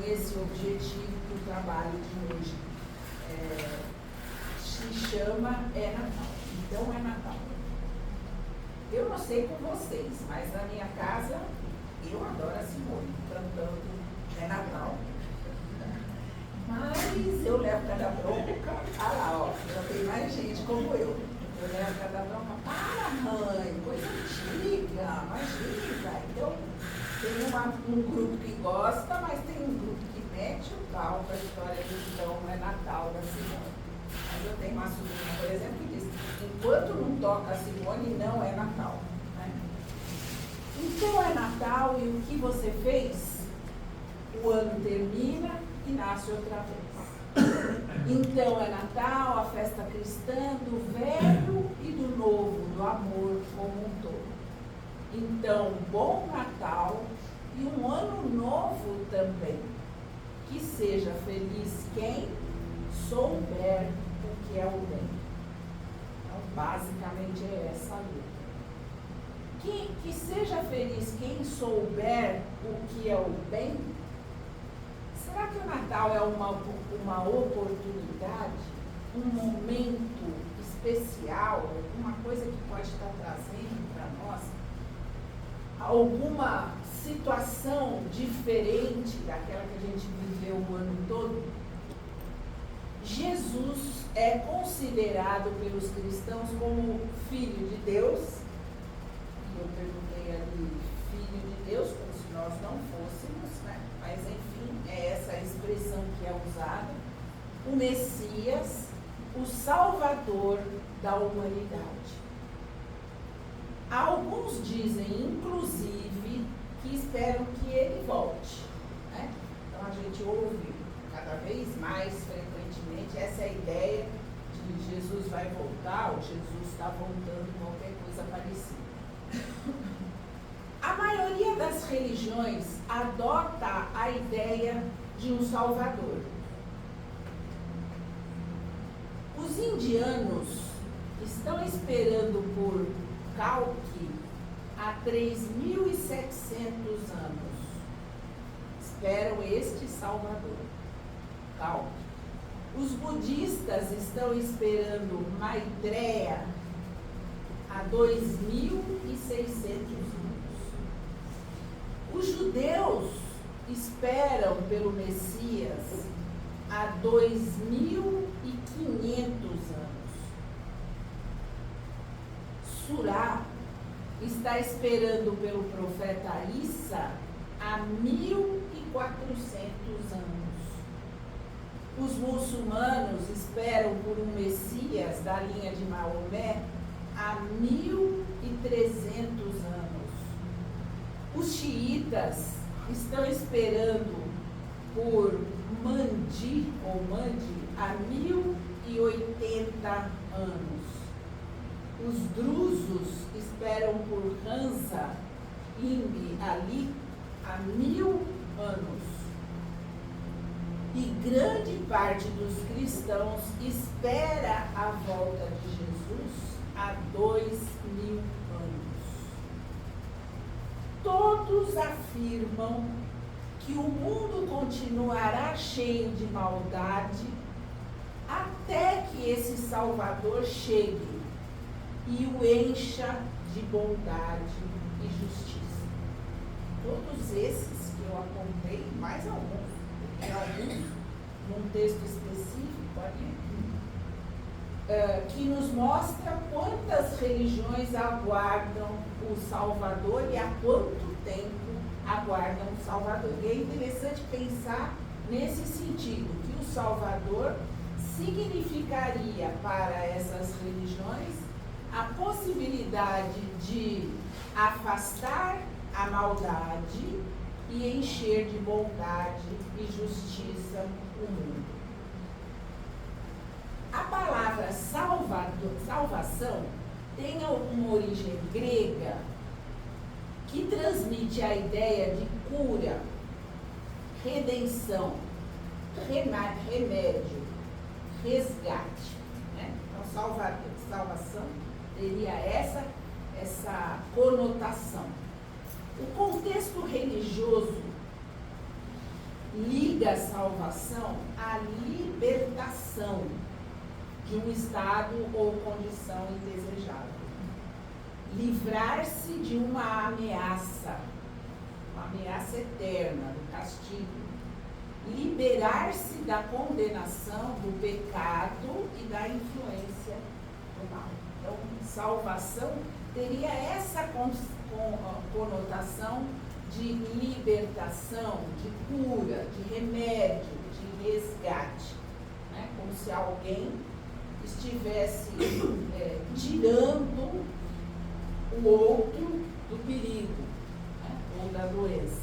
esse objetivo que o trabalho de hoje se chama É Natal. Então é Natal. Eu não sei com vocês, mas na minha casa eu adoro a Simone cantando É Natal. Mas eu levo cada bronca. Ah lá, ó, já tem mais gente como eu. Eu levo cada bronca. Para, mãe, coisa antiga, imagina. Então, tem um grupo que gosta, mas tem um grupo que mete o pau para a história do Então É Natal da Simone. Mas eu tenho uma sobrinha, por exemplo, que diz: enquanto não toca a Simone, não é Natal. Né? Então é Natal e o que você fez? O ano termina e nasce outra vez. Então é Natal, a festa cristã do velho e do novo, do amor como um todo. Então, bom Natal e um ano novo também. Que seja feliz quem souber o que é o bem. Então, basicamente é essa a letra. Que seja feliz quem souber o que é o bem. Será que o Natal é uma oportunidade, um momento especial, alguma coisa que pode estar trazendo para nós alguma situação diferente daquela que a gente viveu o ano todo? Jesus é considerado pelos cristãos como Filho de Deus. E eu perguntei ali, Filho de Deus, como se nós não fôssemos, né? Mas enfim, é essa a expressão que é usada. O Messias, o Salvador da humanidade. Alguns dizem, inclusive, que esperam que ele volte. Né? Então a gente ouve cada vez mais frequentemente essa ideia de Jesus vai voltar, ou Jesus está voltando, qualquer coisa parecida. A maioria das religiões adota a ideia de um Salvador. Os indianos estão esperando por Kalki há 3.700 anos. Esperam este Salvador, Kalki. Os budistas estão esperando Maitreya há 2.600 anos. Os judeus esperam pelo Messias há 2.500 anos. Surá está esperando pelo profeta Issa há 1.400 anos. Os muçulmanos esperam por um Messias da linha de Maomé há 1.300 anos. Os xiitas estão esperando por Mahdi há 1.080 anos. Os drusos esperam por Hamza ibn Ali há 1.000 anos. E grande parte dos cristãos espera a volta de Jesus há 2.000 anos. Todos afirmam que o mundo continuará cheio de maldade até que esse Salvador chegue e o encha de bondade e justiça. Todos esses que eu apontei, mais alguns, tem alguns num texto específico ali, que nos mostra quantas religiões aguardam o Salvador e há quanto tempo aguardam o Salvador. E é interessante pensar nesse sentido, que o Salvador significaria para essas religiões a possibilidade de afastar a maldade e encher de bondade e justiça o mundo. A palavra salvação tem uma origem grega que transmite a ideia de cura, redenção, remédio, resgate. Né? Então, salvação teria essa conotação. O contexto religioso liga liga a salvação à libertação de um estado ou condição indesejável. Livrar-se de uma ameaça eterna, do castigo. Liberar-se da condenação, do pecado e da influência do mal. Então, salvação teria essa conotação de libertação, de cura, de remédio, de resgate. Né? Como se alguém estivesse tirando o outro do perigo, né? Ou da doença.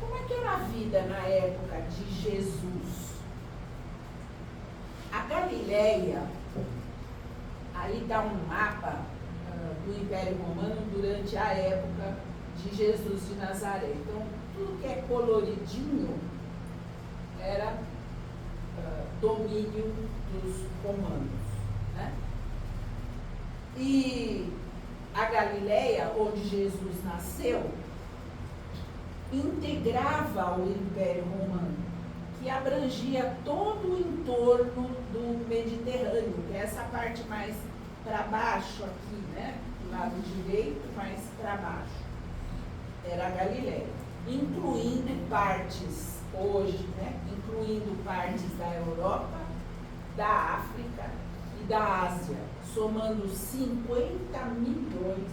Como é que era a vida na época de Jesus? A Galileia, aí dá um mapa do Império Romano durante a época de Jesus de Nazaré. Então, tudo que é coloridinho era domínio dos romanos, né? E a Galileia, onde Jesus nasceu, integrava o Império Romano, que abrangia todo o entorno do Mediterrâneo, que é essa parte mais para baixo aqui, né? Do lado direito, mais para baixo. Era a Galileia, incluindo partes, hoje, né? Incluindo partes da Europa, da África e da Ásia, somando 50 milhões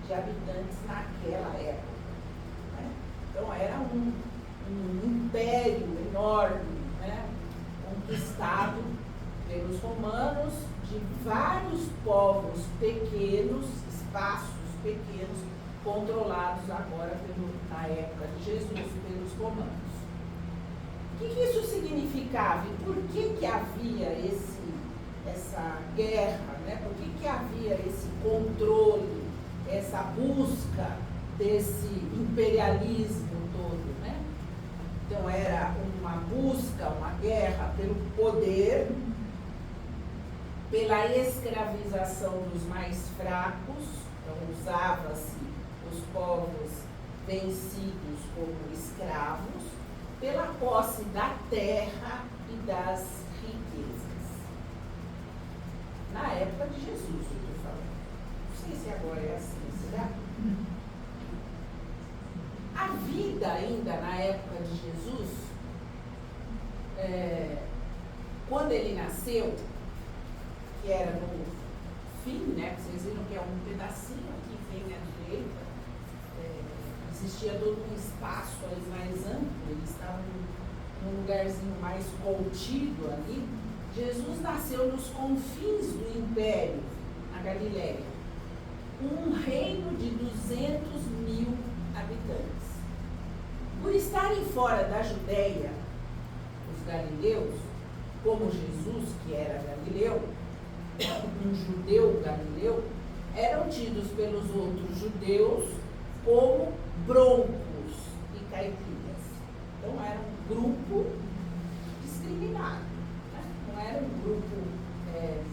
de habitantes naquela época. Então, era um império enorme, né? Conquistado pelos romanos, de vários povos pequenos, espaços pequenos, controlados agora, na época de Jesus, pelos romanos. O que isso significava e por que havia essa guerra, né? Por que havia esse controle, essa busca desse imperialismo todo, né? Então era uma busca, uma guerra pelo poder, pela escravização dos mais fracos. Então usava-se os povos vencidos como escravos, pela posse da terra e das riquezas. Na época de Jesus, eu estou falando. Não sei se agora é assim, será? A vida ainda na época de Jesus, quando ele nasceu, que era no fim, né? Vocês viram que é um pedacinho aqui, vem à direita, existia todo um espaço ali mais amplo, eles estavam num lugarzinho mais contido ali. Jesus nasceu nos confins do império, na Galileia, um reino de 200.000 habitantes. Por estarem fora da Judéia, os galileus, como Jesus, que era galileu, um judeu galileu, eram tidos pelos outros judeus como broncos e caipiras. Então era um grupo discriminado, né? Não era um grupo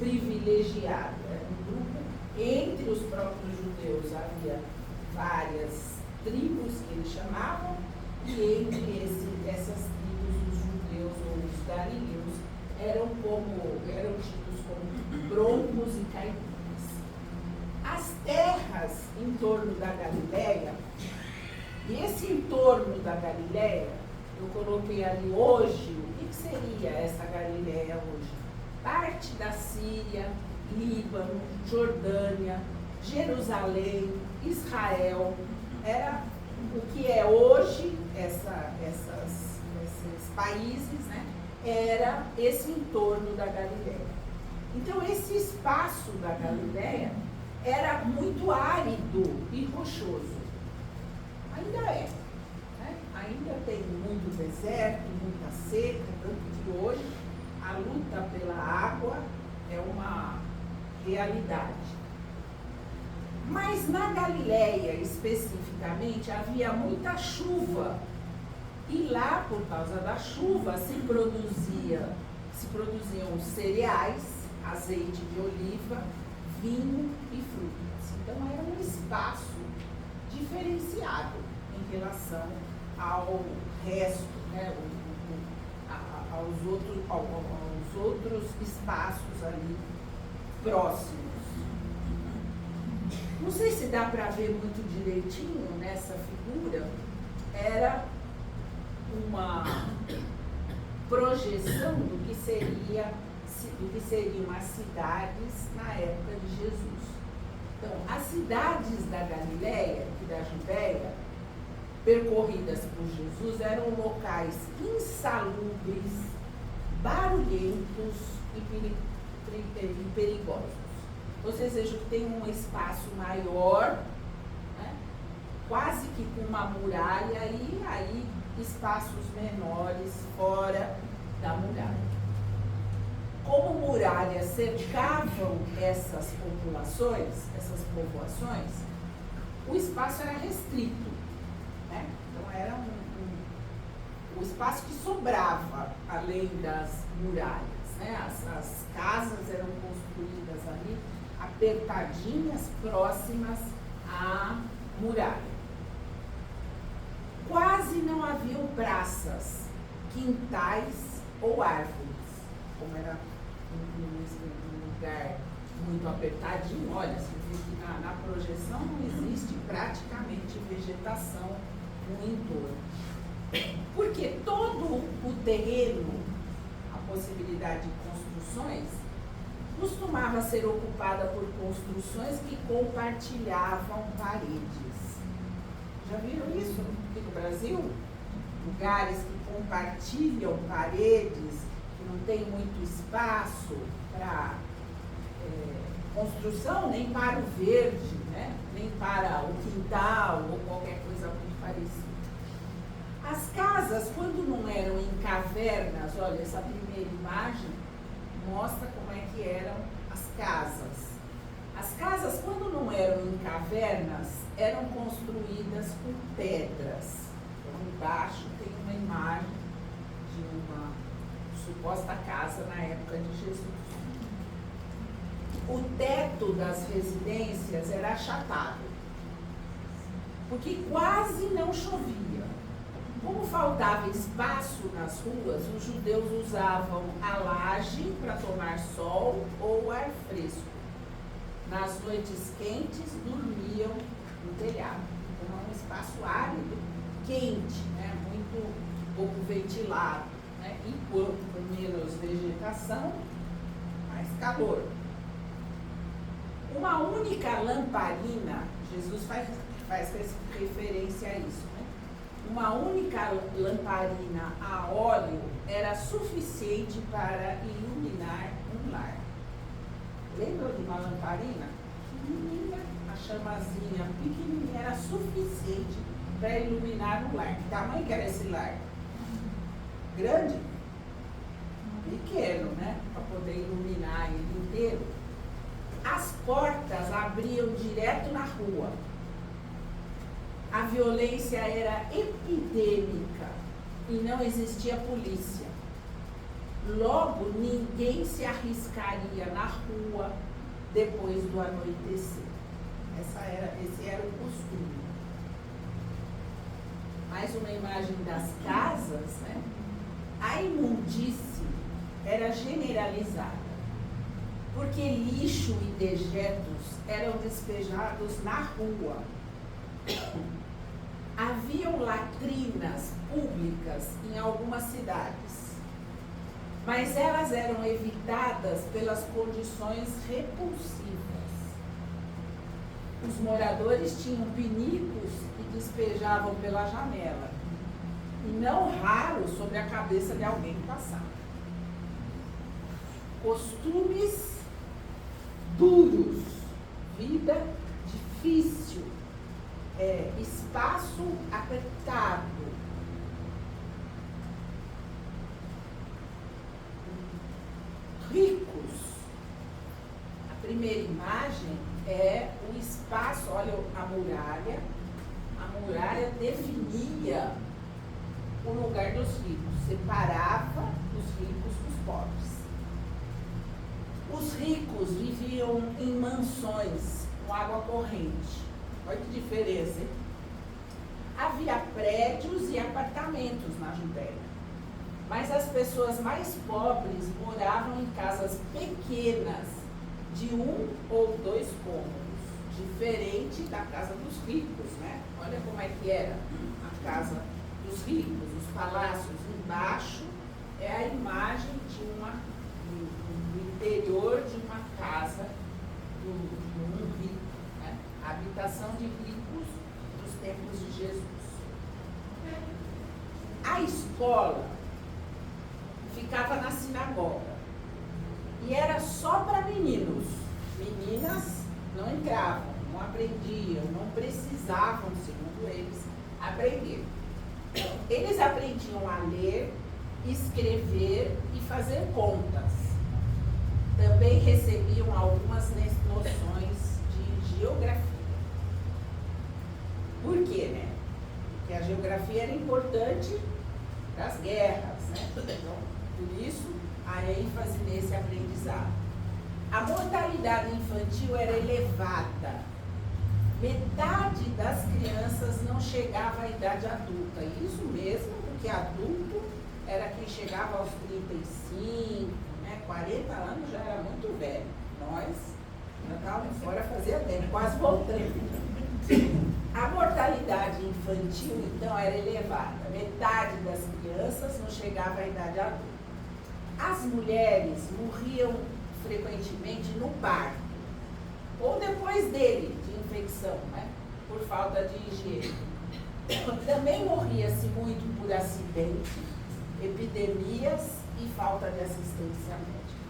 privilegiado, era um grupo entre os próprios judeus. Havia várias tribos que eles chamavam, e entre essas tribos, os judeus ou os galileus eram tidos como broncos e caipiras. As terras em torno da Galileia, e esse entorno da Galileia, eu coloquei ali hoje, o que seria essa Galileia hoje? Parte da Síria, Líbano, Jordânia, Jerusalém, Israel, era o que é hoje esses países, né? Era esse entorno da Galileia. Então, esse espaço da Galileia era muito árido e rochoso. Ainda é, né? Ainda tem muito deserto, muita seca, tanto que hoje a luta pela água é uma realidade. Mas na Galileia, especificamente, havia muita chuva. E lá, por causa da chuva, se produziam cereais, azeite de oliva, vinho e frutas. Então, era um espaço diferenciado em relação ao resto, né, aos outros espaços ali próximos. Não sei se dá para ver muito direitinho nessa figura, era uma projeção do que seriam as cidades na época de Jesus. Então, as cidades da Galileia e da Judéia, percorridas por Jesus, eram locais insalubres, barulhentos e perigosos. Vocês vejam que tem um espaço maior, né, quase que com uma muralha, e aí espaços menores fora da muralha. Como muralhas cercavam essas populações, essas povoações, o espaço era restrito, né? Então era o espaço que sobrava além das muralhas, né? As casas eram construídas ali apertadinhas, próximas à muralha. Quase não haviam praças, quintais ou árvores, como era um lugar muito apertadinho. Olha, você vê que na projeção não existe praticamente vegetação no entorno. Porque todo o terreno, a possibilidade de construções, costumava ser ocupada por construções que compartilhavam paredes. Já viram isso aqui no Brasil? Lugares que compartilham paredes, que não tem muito espaço para construção, nem para o verde, né? Nem para o quintal ou qualquer coisa muito parecida. As casas, quando não eram em cavernas, olha, essa primeira imagem mostra como é que eram as casas. As casas, quando não eram em cavernas, eram construídas com pedras. Então, embaixo tem uma imagem de uma suposta casa na época de Jesus. O teto das residências era achatado, porque quase não chovia. Como faltava espaço nas ruas, os judeus usavam a laje para tomar sol ou ar fresco. Nas noites quentes, dormiam no telhado. Então, é um espaço árido, quente, né? Muito pouco ventilado, né? E com menos vegetação, mais calor. Uma única lamparina, Jesus faz referência a isso, né? Uma única lamparina a óleo era suficiente para iluminar um lar. Lembra de uma lamparina? Pequenininha, a chamazinha pequenininha era suficiente para iluminar um lar. Que tamanho que era esse lar? Grande? Pequeno, né? Para poder iluminar ele inteiro. As portas abriam direto na rua. A violência era epidêmica e não existia polícia. Logo, ninguém se arriscaria na rua depois do anoitecer. Esse era o costume. Mais uma imagem das casas, né? A imundície era generalizada, porque lixo e dejetos eram despejados na rua. Haviam latrinas públicas em algumas cidades, mas elas eram evitadas pelas condições repulsivas. Os moradores tinham pinicos e despejavam pela janela, e não raro sobre a cabeça de alguém que passava. Costumes duros, vida difícil, espaço apertado. Ricos. A primeira imagem é o espaço, olha a muralha. A muralha definia o lugar dos ricos, separava os ricos dos pobres. Os ricos viviam em mansões com água corrente. Olha que diferença, hein? Havia prédios e apartamentos na Judéia, mas as pessoas mais pobres moravam em casas pequenas, de 1 ou 2 cômodos, diferente da casa dos ricos, né? Olha como é que era a casa dos ricos, os palácios. Embaixo é a imagem de do interior de uma casa de um rico, né? A habitação de ricos dos tempos de Jesus. A escola ficava na sinagoga e era só para meninos. Meninas não entravam, não aprendiam, não precisavam, segundo eles, aprender. Eles aprendiam a ler, escrever e fazer contas. Também recebiam algumas noções de geografia. Por quê, né? Porque a geografia era importante para as guerras, né? Então, por isso, a ênfase nesse aprendizado. A mortalidade infantil era elevada. Metade das crianças não chegava à idade adulta. Isso mesmo, porque adulto era quem chegava aos 35, né? 40 anos já era muito velho. Nós já estávamos fora fazia tempo, quase voltando. A mortalidade infantil, então, era elevada. Metade das crianças não chegava à idade adulta. As mulheres morriam frequentemente no parto, ou depois dele, de infecção, né? Por falta de higiene. Também morria-se muito por acidente, epidemias e falta de assistência médica.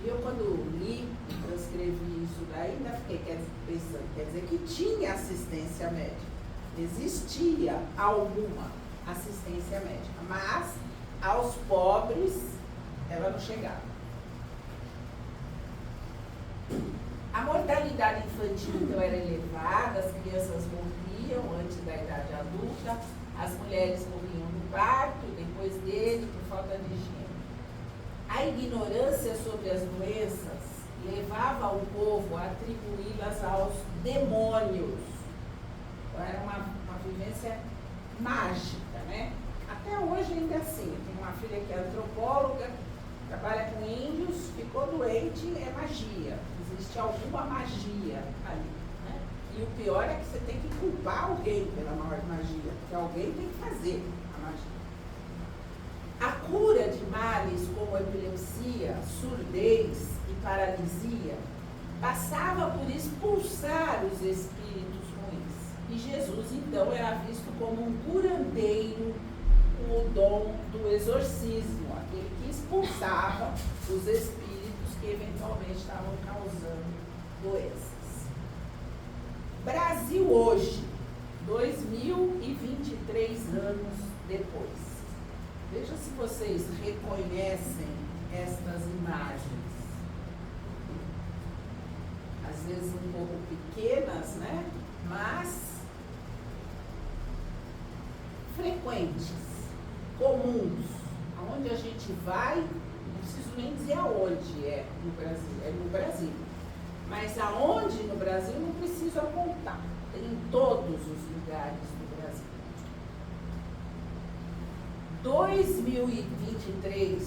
E eu, quando li e transcrevi isso daí, ainda fiquei pensando, quer dizer que tinha assistência médica. Existia alguma assistência médica, mas aos pobres ela não chegava. A mortalidade infantil, então, era elevada, as crianças morriam antes da idade adulta, as mulheres morriam no parto, depois dele, por falta de higiene. A ignorância sobre as doenças levava o povo a atribuí-las aos demônios. Então, era uma vivência mágica, né? Até hoje ainda é assim. Eu tenho uma filha que é antropóloga, trabalha com índios, ficou doente, é magia. Existe alguma magia ali, né? E o pior é que você tem que culpar alguém pela magia, porque alguém tem que fazer a magia. A cura de males como epilepsia, surdez e paralisia passava por expulsar os espíritos ruins. E Jesus, então, era visto como um curandeiro com o dom do exorcismo, aquele que expulsava os espíritos que eventualmente estavam causando doenças. Brasil hoje, 2023 anos depois. Veja se vocês reconhecem estas imagens. Às vezes um pouco pequenas, né? Mas frequentes, comuns. Aonde a gente vai, não preciso nem dizer aonde é no Brasil. Mas aonde no Brasil não preciso apontar. Tem em todos os lugares do Brasil. 2023,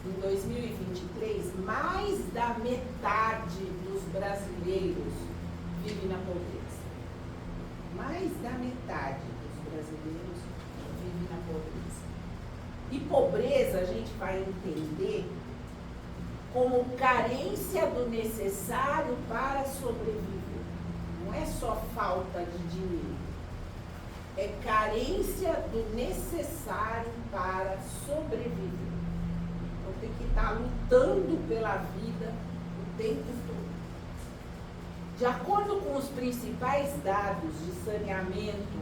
em 2023, mais da metade dos brasileiros vive na pobreza. Mais da metade dos brasileiros vive na pobreza. E pobreza a gente vai entender como carência do necessário para sobreviver. Não é só falta de dinheiro. É carência do necessário para sobreviver. Então tem que estar lutando pela vida o tempo todo. De acordo com os principais dados de saneamento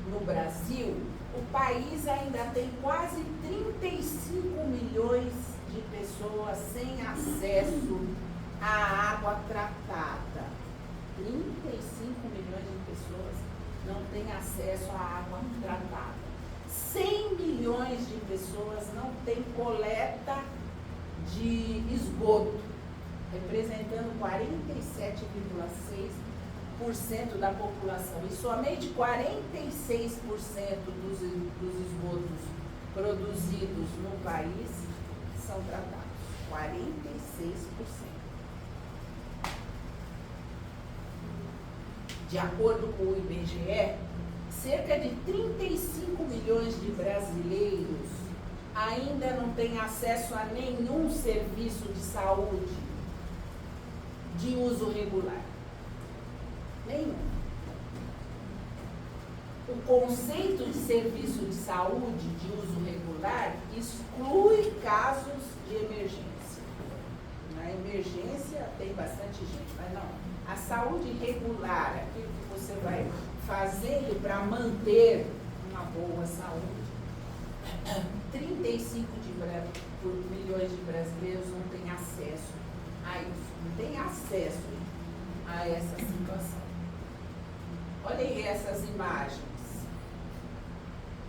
no Brasil, o país ainda tem quase 35 milhões de pessoas sem acesso à água tratada. 35 milhões de pessoas não têm acesso à água tratada. 100 milhões de pessoas não têm coleta de esgoto, representando 47,6% da população e somente 46% dos esgotos produzidos no país são tratados. 46%. De acordo com o IBGE, cerca de 35 milhões de brasileiros ainda não têm acesso a nenhum serviço de saúde de uso regular. Nenhum. O conceito de serviço de saúde de uso regular exclui casos de emergência. Na emergência tem bastante gente, mas não. A saúde regular, aquilo que você vai fazendo para manter uma boa saúde, 35 milhões de brasileiros não têm acesso a isso, não têm acesso a essa situação. Olhem essas imagens.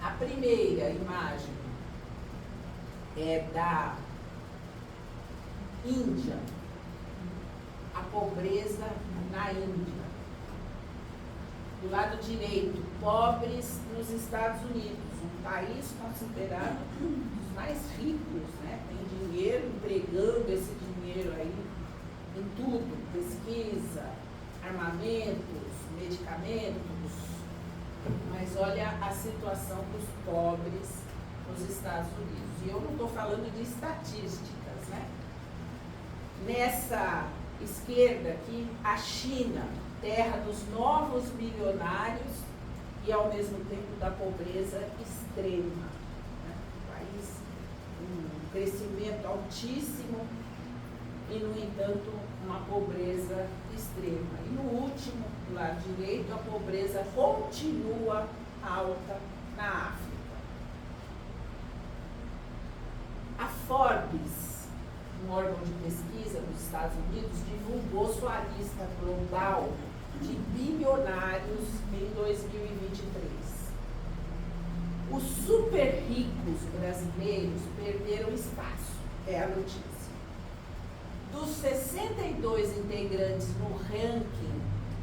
A primeira imagem é da Índia, a pobreza na Índia. Do lado direito, pobres nos Estados Unidos, um país considerado dos mais ricos, né? Tem dinheiro, empregando esse dinheiro aí em tudo, pesquisa, armamentos, medicamentos. Mas olha a situação dos pobres nos Estados Unidos. E eu não estou falando de estatísticas, né? Nessa esquerda aqui, a China, terra dos novos bilionários e ao mesmo tempo da pobreza extrema. Né? Um país com um crescimento altíssimo e, no entanto, uma pobreza extrema. E no último, do lado direito, a pobreza continua alta na África. A Forbes, um órgão de pesquisa dos Estados Unidos, divulgou sua lista global de bilionários em 2023. Os super ricos brasileiros perderam espaço, é a notícia. Dos 62 integrantes no ranking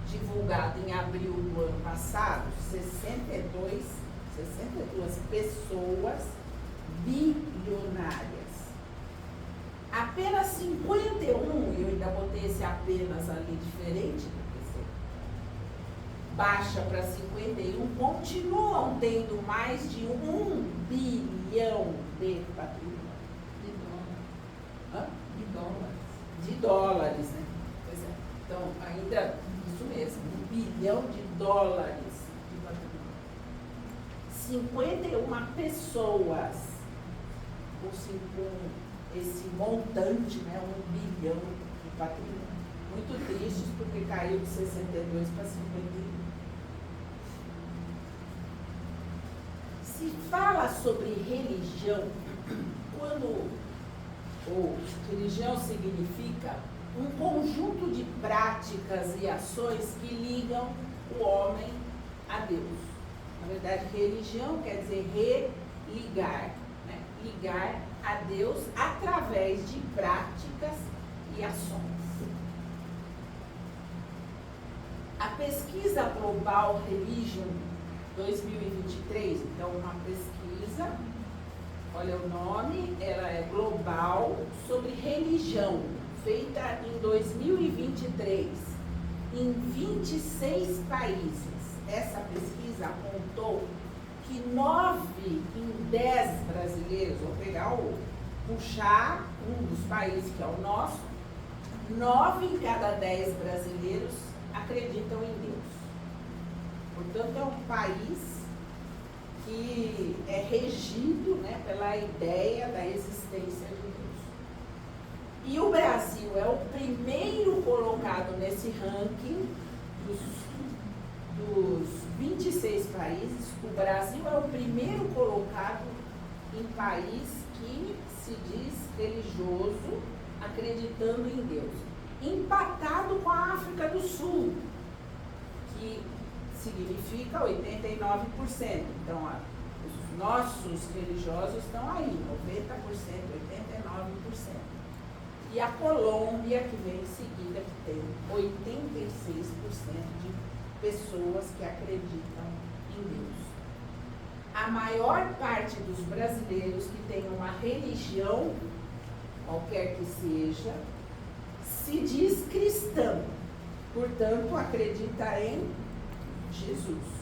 divulgado em abril do ano passado, 62 pessoas bilionárias. Apenas 51, e eu ainda botei esse apenas ali diferente, porque você baixa para 51, continuam tendo mais de 1 bilhão de patrimônio. De dólares, né? Pois é. Então, ainda, isso mesmo, 1 bilhão de dólares de patrimônio. 51 pessoas com esse montante, né? 1 bilhão de patrimônio. Muito tristes, porque caiu de 62 para 51. Se fala sobre religião, religião significa um conjunto de práticas e ações que ligam o homem a Deus. Na verdade, religião quer dizer religar, né? Ligar a Deus através de práticas e ações. A pesquisa Global Religion 2023, então uma pesquisa, olha o nome, ela é global, sobre religião, feita em 2023, em 26 países. Essa pesquisa apontou que 9 em 10 brasileiros, vou puxar um dos países que é o nosso, 9 em cada 10 brasileiros acreditam em Deus. Portanto, é um país que é regido, né, pela ideia da existência de Deus. E o Brasil é o primeiro colocado nesse ranking dos 26 países. O Brasil é o primeiro colocado em país que se diz religioso, acreditando em Deus. Empatado com a África do Sul, que significa 89%. Então, os nossos religiosos estão aí, 90%, 89%. E a Colômbia, que vem em seguida, que tem 86% de pessoas que acreditam em Deus. A maior parte dos brasileiros que tem uma religião, qualquer que seja, se diz cristão, portanto acredita em Jesus.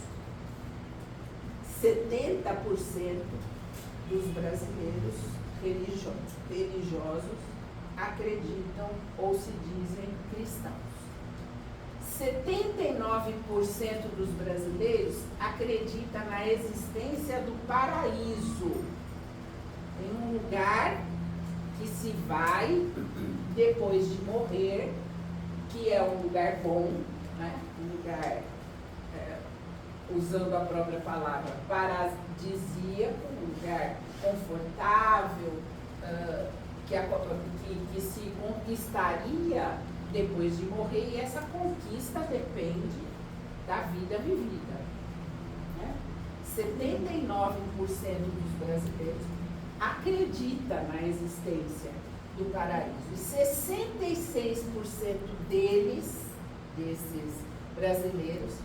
70% dos brasileiros religiosos acreditam ou se dizem cristãos. 79% dos brasileiros acredita na existência do paraíso, em um lugar que se vai depois de morrer, que é um lugar bom, né? Um lugar, usando a própria palavra, paradisíaco, um lugar confortável, que se conquistaria depois de morrer, e essa conquista depende da vida vivida. Né? 79% dos brasileiros acredita na existência do paraíso. E 66% desses brasileiros,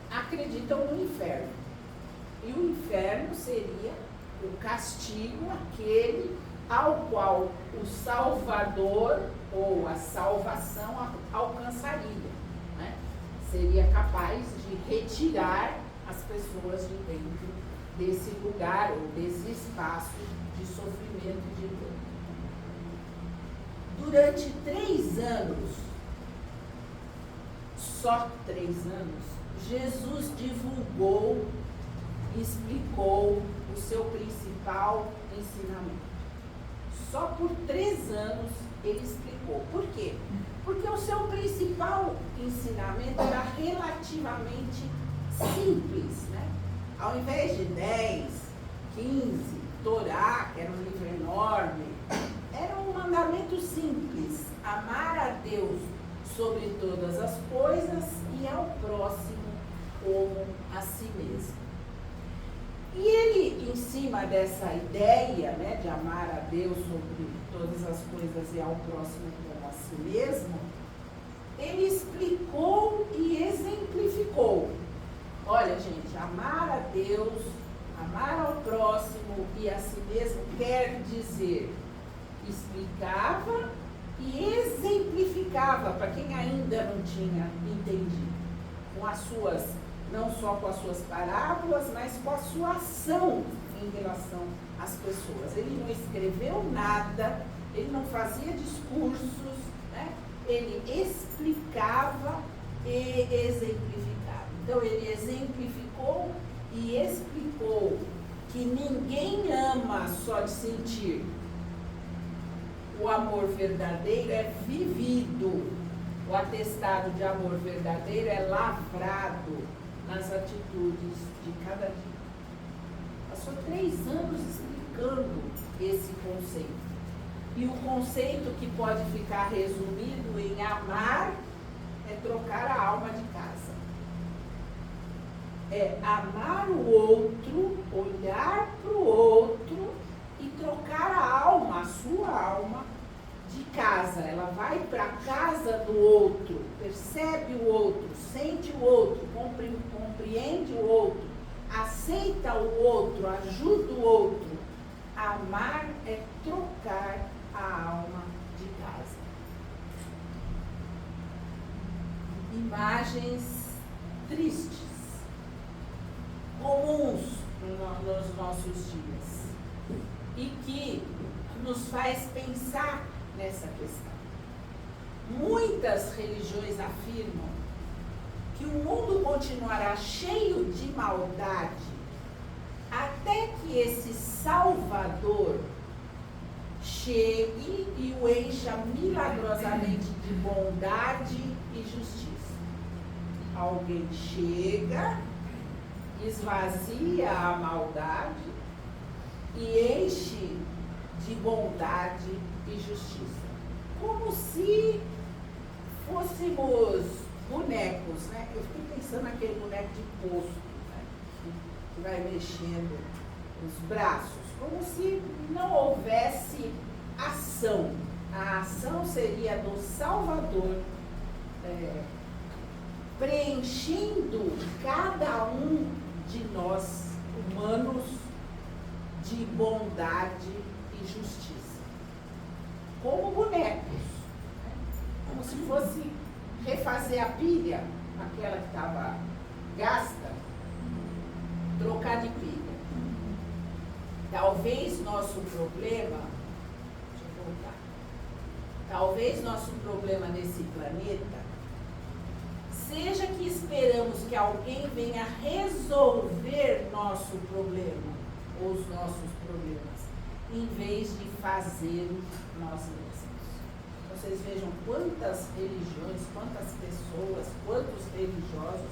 acreditam no inferno. E o inferno seria o castigo, aquele ao qual o Salvador ou a salvação alcançaria. Né? Seria capaz de retirar as pessoas de dentro desse lugar ou desse espaço de sofrimento e de dor. Durante 3 anos, só 3 anos, Jesus divulgou, explicou o seu principal ensinamento. Só por 3 anos ele explicou. Por quê? Porque o seu principal ensinamento era relativamente simples, né? Ao invés de 10, 15, Torá, que era um livro enorme, era um mandamento simples: amar a Deus sobre todas as coisas e ao próximo como a si mesmo. E ele, em cima dessa ideia, né, de amar a Deus sobre todas as coisas e ao próximo como a si mesmo, ele explicou e exemplificou. Olha, gente, amar a Deus, amar ao próximo e a si mesmo quer dizer, explicava e exemplificava para quem ainda não tinha entendido, com as suas, não só com as suas parábolas, mas com a sua ação em relação às pessoas. Ele não escreveu nada, ele não fazia discursos, né? Ele explicava e exemplificava. Então ele exemplificou e explicou que ninguém ama só de sentir. O amor verdadeiro é vivido. O atestado de amor verdadeiro é lavrado nas atitudes de cada dia. Passou 3 anos explicando esse conceito. E o conceito que pode ficar resumido em amar é trocar a alma de casa. É amar o outro, olhar para o outro e trocar a alma, a sua alma, de casa. Ela vai para a casa do outro, percebe o outro, sente o outro, compreende o outro, aceita o outro, ajuda o outro. Amar é trocar a alma de casa. Imagens tristes, comuns nos nossos dias, e que nos faz pensar nessa questão. Muitas religiões afirmam que o mundo continuará cheio de maldade até que esse Salvador chegue e o encha milagrosamente de bondade e justiça. Alguém chega, esvazia a maldade e enche de bondade e justiça. Como se fôssemos bonecos, né? Eu fiquei pensando naquele boneco de posto, né? Que vai mexendo os braços, como se não houvesse ação. a ação seria do Salvador, preenchendo cada um de nós, humanos, de bondade e justiça. Como bonecos, né? Como se fosse refazer a pilha, aquela que estava gasta, trocar de pilha. Talvez nosso problema, deixa eu voltar, talvez nosso problema nesse planeta seja que esperamos que alguém venha resolver nosso problema, ou os nossos problemas, em vez de fazer nós mesmos. Vocês vejam quantas religiões, quantas pessoas, quantos religiosos,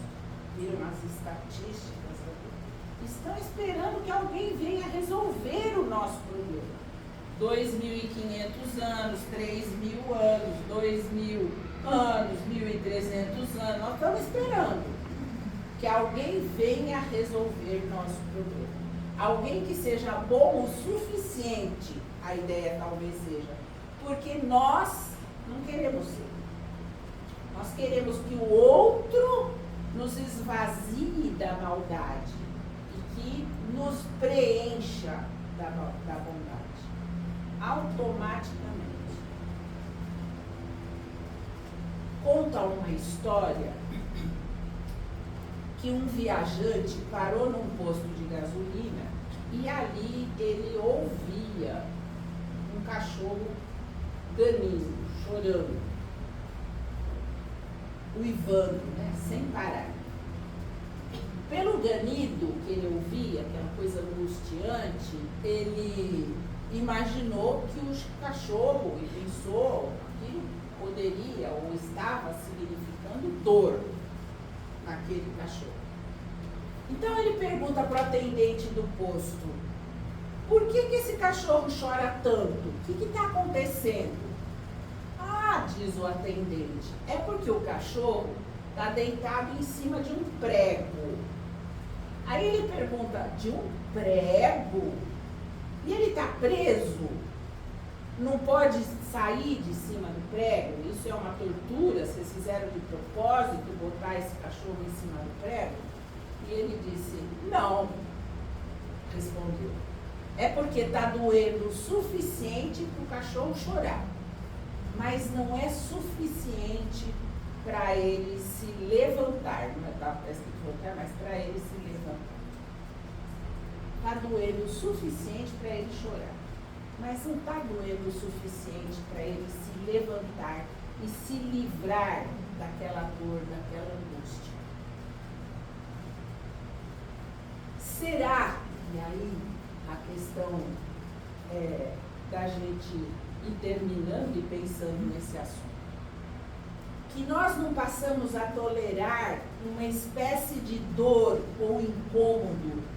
viram as estatísticas ali, estão esperando que alguém venha resolver o nosso problema. 2.500 anos, 3.000 anos, 2.000 anos, 1.300 anos, nós estamos esperando que alguém venha resolver nosso problema. Alguém que seja bom o suficiente, a ideia talvez seja, porque nós não queremos ser. Nós queremos que o outro nos esvazie da maldade e que nos preencha da bondade, automaticamente. Conta uma história que um viajante parou num posto de gasolina e ali ele ouvia um cachorro ganindo, chorando, uivando, né, sem parar. Pelo ganido que ele ouvia, aquela coisa angustiante, ele imaginou que o cachorro, e pensou que poderia ou estava significando dor naquele cachorro. Então ele pergunta para o atendente do posto: por que esse cachorro chora tanto? O que está acontecendo? Ah, diz o atendente, é porque o cachorro está deitado em cima de um prego. Aí ele pergunta: de um prego? E ele está preso? Não pode sair de cima do prego? Isso é uma tortura? Vocês fizeram de propósito botar esse cachorro em cima do prego? E ele disse: não, respondeu. É porque está doendo o suficiente para o cachorro chorar, mas não é suficiente para ele se levantar. Não está escrito voltar, mas para ele se levantar. Está doendo o suficiente para ele chorar, mas não está doendo o suficiente para ele se levantar e se livrar daquela dor, daquela angústia. Será, e aí a questão da gente ir terminando e pensando nesse assunto, que nós não passamos a tolerar uma espécie de dor ou incômodo,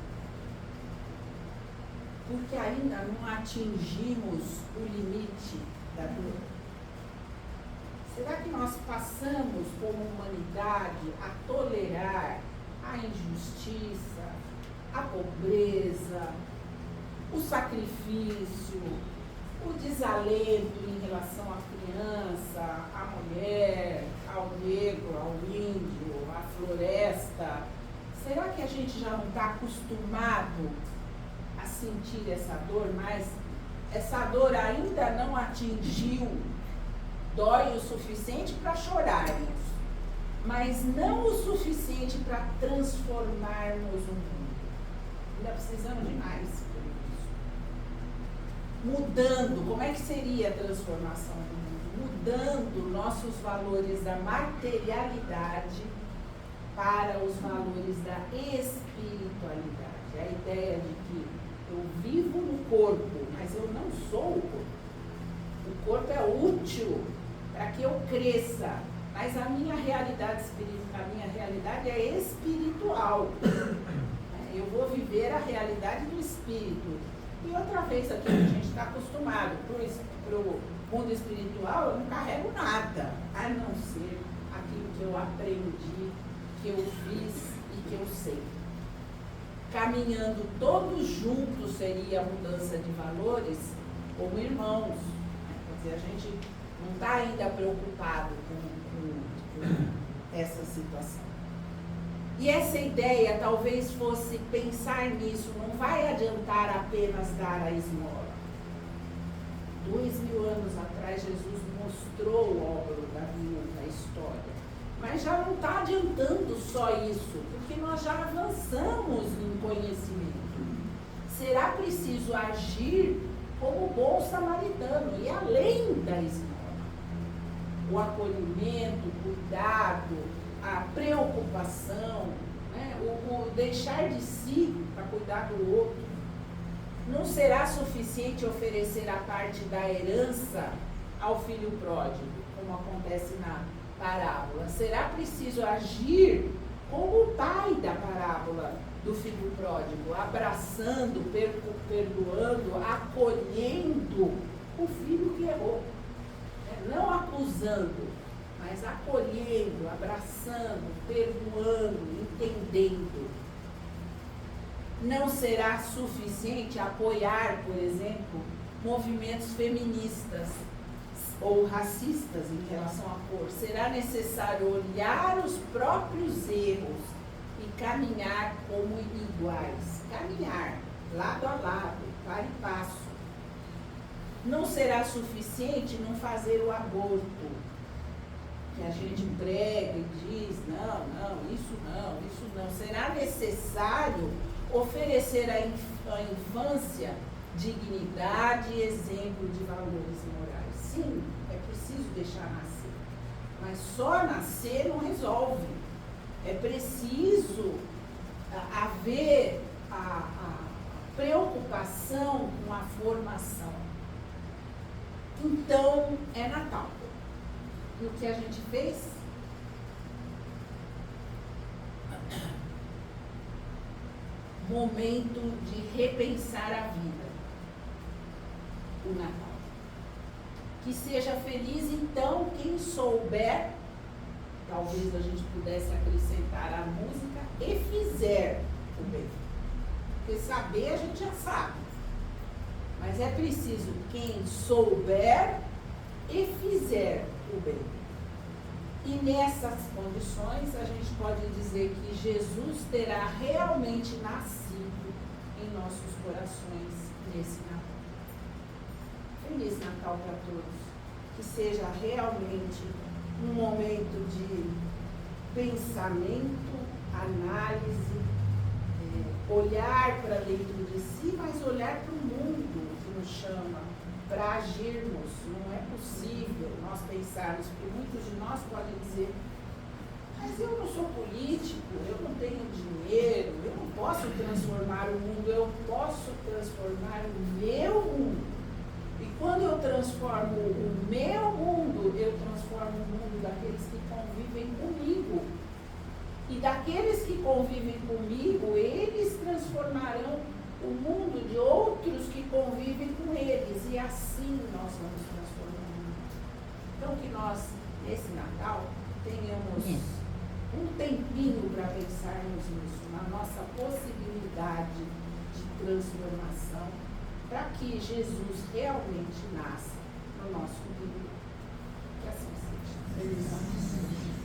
porque ainda não atingimos o limite da dor? Será que nós passamos como humanidade a tolerar a injustiça, a pobreza, o sacrifício, o desalento em relação à criança, à mulher, ao negro, ao índio, à floresta? Será que a gente já não está acostumado a sentir essa dor, mas essa dor ainda não atingiu, dói o suficiente para chorarmos, mas não o suficiente para transformarmos o mundo? Ainda precisamos de mais por isso. Mudando, como é que seria a transformação do mundo? Mudando nossos valores da materialidade para os valores da espiritualidade. A ideia de que eu vivo no corpo, mas eu não sou o corpo. O corpo é útil para que eu cresça, mas a minha realidade é espiritual. Eu vou viver a realidade do espírito. E outra vez aqui, a gente está acostumado para o mundo espiritual, eu não carrego nada, a não ser aquilo que eu aprendi, que eu fiz e que eu sei. Caminhando todos juntos seria a mudança de valores como irmãos. Quer e a gente não está ainda preocupado com essa situação. E essa ideia talvez fosse pensar nisso, não vai adiantar apenas dar a esmola. 2000 anos atrás, Jesus mostrou o óbolo da viúva na história. Mas já não está adiantando só isso, porque nós já avançamos em conhecimento. Será preciso agir como bom samaritano e além da esmola. O acolhimento, o cuidado, a preocupação, né? o deixar de si para cuidar do outro. Não será suficiente oferecer a parte da herança ao filho pródigo, como acontece na parábola. Será preciso agir como o pai da parábola do filho pródigo, abraçando, perdoando, acolhendo o filho que errou. Não acusando, mas acolhendo, abraçando, perdoando, entendendo. Não será suficiente apoiar, por exemplo, movimentos feministas ou racistas em relação à cor. Será necessário olhar os próprios erros e caminhar como iguais. Caminhar, lado a lado, par e passo. Não será suficiente não fazer o aborto, que a gente prega e diz, isso não. Será necessário oferecer à infância dignidade e exemplo de valores morais. Sim, é preciso deixar nascer. Mas só nascer não resolve. É preciso haver a preocupação com a formação. Então, é Natal. E o que a gente fez? Momento de repensar a vida. O Natal. Que seja feliz, então, quem souber, talvez a gente pudesse acrescentar a música, e fizer o bem. Porque saber a gente já sabe. Mas é preciso quem souber e fizer o bem. E nessas condições, a gente pode dizer que Jesus terá realmente nascido em nossos corações nesse Natal. Feliz Natal para todos. Que seja realmente um momento de pensamento, análise, olhar para dentro de si, mas olhar para o mundo que nos chama para agirmos. Não é possível nós pensarmos, porque muitos de nós podem dizer, mas eu não sou político, eu não tenho dinheiro, eu não posso transformar o mundo, eu posso transformar o meu mundo. E quando eu transformo o meu mundo, eu transformo o mundo daqueles que convivem comigo. E daqueles que convivem comigo, eles transformarão o mundo de outros que convivem com eles. E assim nós vamos transformar o mundo. Então que nós, nesse Natal, tenhamos um tempinho para pensarmos nisso, na nossa possibilidade de transformação, para que Jesus realmente nasça no nosso mundo. Que assim seja. Feliz Natal.